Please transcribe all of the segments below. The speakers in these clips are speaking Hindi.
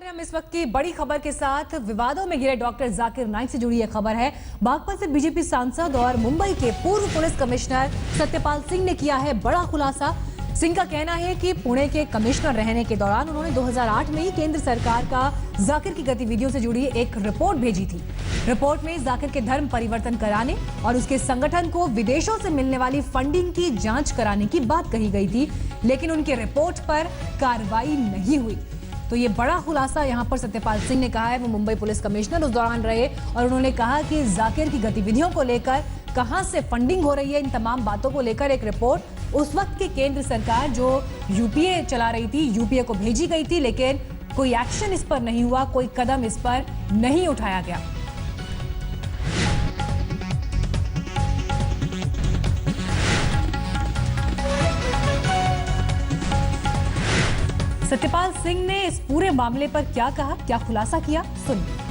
हैं हम इस वक्त की बड़ी खबर के साथ। विवादों में घिरे डॉक्टर जाकिर नाइक से जुड़ी यह खबर है। बागपत से बीजेपी सांसद और मुंबई के पूर्व पुलिस कमिश्नर सत्यपाल सिंह ने किया है बड़ा खुलासा। सिंह का कहना है कि पुणे के कमिश्नर रहने के दौरान उन्होंने 2008 में ही केंद्र सरकार का जाकिर की गतिविधियों से जुड़ी एक रिपोर्ट भेजी थी। रिपोर्ट में जाकिर के धर्म परिवर्तन कराने और उसके संगठन को विदेशों से मिलने वाली फंडिंग की जांच कराने की बात कही गई थी, लेकिन उनके रिपोर्ट पर कार्रवाई नहीं हुई। तो ये बड़ा खुलासा यहाँ पर सत्यपाल सिंह ने कहा है। वो मुंबई पुलिस कमिश्नर उस दौरान रहे और उन्होंने कहा कि जाकिर की गतिविधियों को लेकर कहां से फंडिंग हो रही है, इन तमाम बातों को लेकर एक रिपोर्ट उस वक्त की केंद्र सरकार जो यूपीए चला रही थी, यूपीए को भेजी गई थी, लेकिन कोई एक्शन इस पर नहीं हुआ, कोई कदम इस पर नहीं उठाया गया। सत्यपाल सिंह ने इस पूरे मामले पर क्या कहा, क्या खुलासा किया, सुनिए।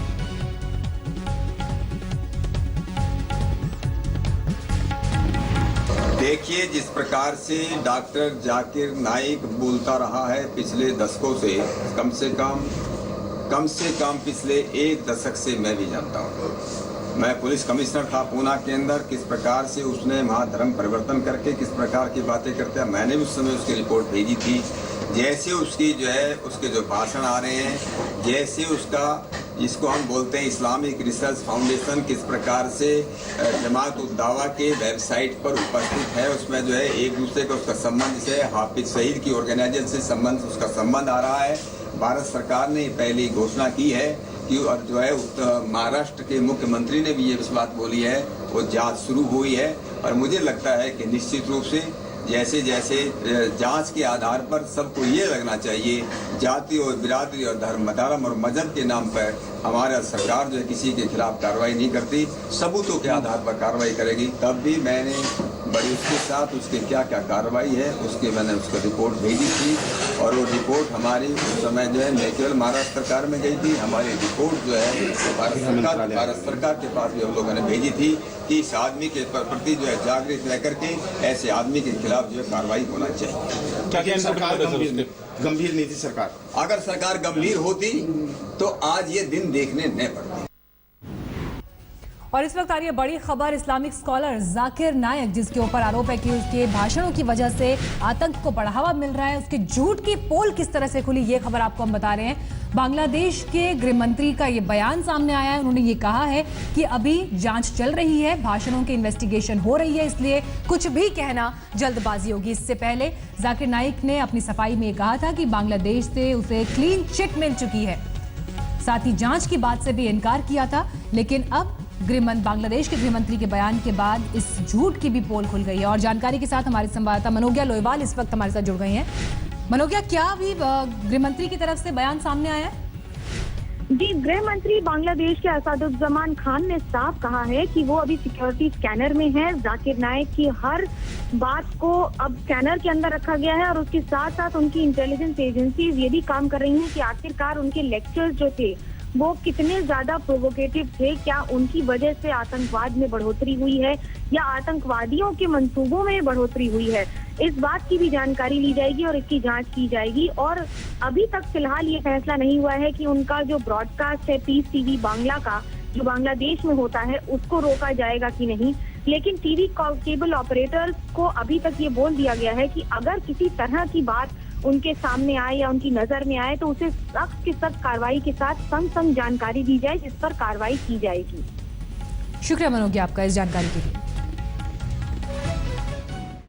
देखिए, जिस प्रकार से डॉक्टर जाकिर नाइक बोलता रहा है पिछले दशकों से कम से कम पिछले एक दशक से मैं भी जानता हूँ। मैं पुलिस कमिश्नर था पूना के अंदर, किस प्रकार से उसने वहाँ धर्म परिवर्तन करके किस प्रकार की बातें करते हैं। मैंने उस समय उसकी रिपोर्ट भेजी थी। जैसे उसकी जो है उसके जो भाषण आ रहे हैं, जैसे उसका इसको हम बोलते हैं इस्लामिक रिसर्च फाउंडेशन किस प्रकार से जमात उद दावा के वेबसाइट पर उपस्थित है, उसमें जो है एक दूसरे का उसका संबंध से हाफिज सईद की ऑर्गेनाइजेशन से उसका संबंध आ रहा है। भारत सरकार ने पहली घोषणा की है कि और जो है महाराष्ट्र के मुख्यमंत्री ने भी ये बात बोली है, वो जांच शुरू हुई है। और मुझे लगता है कि निश्चित रूप से जैसे जैसे जांच के आधार पर सबको ये लगना चाहिए जाति और बिरादरी और धर्म और मजहब के नाम पर हमारा सरकार जो है किसी के खिलाफ कार्रवाई नहीं करती, सबूतों के आधार पर कार्रवाई करेगी। तब भी मैंने बड़ी उसके साथ उसके क्या क्या कार्रवाई है उसके मैंने उसको रिपोर्ट भेजी थी और वो रिपोर्ट हमारी उस समय जो है न केवल महाराष्ट्र सरकार में गई थी, हमारी रिपोर्ट जो है भारत सरकार के पास भी हम लोगों ने भेजी थी कि इस आदमी के प्रति जो है जागृत रह करके ऐसे आदमी के खिलाफ जो है कार्रवाई होना चाहिए। क्या सरकार गंभीर नहीं थी? सरकार अगर सरकार गंभीर होती तो आज ये दिन देखने न पड़ते। और इस वक्त आ रही है बड़ी खबर। इस्लामिक स्कॉलर जाकिर नाइक, जिसके ऊपर आरोप है कि उसके भाषणों की वजह से आतंक को बढ़ावा मिल रहा है, उसके झूठ की पोल किस तरह से खुली, ये खबर आपको हम बता रहे हैं। बांग्लादेश के गृह मंत्री का ये बयान सामने आया है। उन्होंने ये कहा है कि अभी जांच चल रही है, भाषणों की इन्वेस्टिगेशन हो रही है, इसलिए कुछ भी कहना जल्दबाजी होगी। इससे पहले जाकिर नाइक ने अपनी सफाई में कहा था कि बांग्लादेश से उसे क्लीन चिट मिल चुकी है, साथ ही जांच की बात से भी इनकार किया था। लेकिन अब बांग्लादेश के गृहमंत्री के बयान के बाद इस झूठ की भी पोल खुल गई है। और जानकारी के साथ हमारे संवाददाता मनोज्ञा लोईवाल इस वक्त हमारे साथ जुड़ गई हैं। मनोज्ञा, क्या अभी गृहमंत्री की तरफ से बयान सामने आया है? जी, गृह मंत्री बांग्लादेश के असादुज्जमान खान ने साफ कहा है कि वो अभी सिक्योरिटी स्कैनर में है। जाकिर नाइक की हर बात को अब स्कैनर के अंदर रखा गया है और उसके साथ साथ उनकी इंटेलिजेंस एजेंसीज ये भी काम कर रही हैं कि आखिरकार उनके लेक्चर्स जो थे वो कितने ज्यादा प्रोवोकेटिव थे, क्या उनकी वजह से आतंकवाद में बढ़ोतरी हुई है या आतंकवादियों के मंसूबों में बढ़ोतरी हुई है। इस बात की भी जानकारी ली जाएगी और इसकी जांच की जाएगी। और अभी तक फिलहाल ये फैसला नहीं हुआ है कि उनका जो ब्रॉडकास्ट है पीस टीवी बांग्ला का, जो बांग्लादेश में होता है, उसको रोका जाएगा कि नहीं। लेकिन टीवी केबल ऑपरेटर्स को अभी तक ये बोल दिया गया है कि अगर किसी तरह की बात उनके सामने आए या उनकी नजर में आए तो उसे सख्त से सख्त कार्रवाई के साथ संग जानकारी दी जाए, जिस पर कार्रवाई की जाएगी। शुक्रिया मनोज्ञा आपका इस जानकारी के लिए।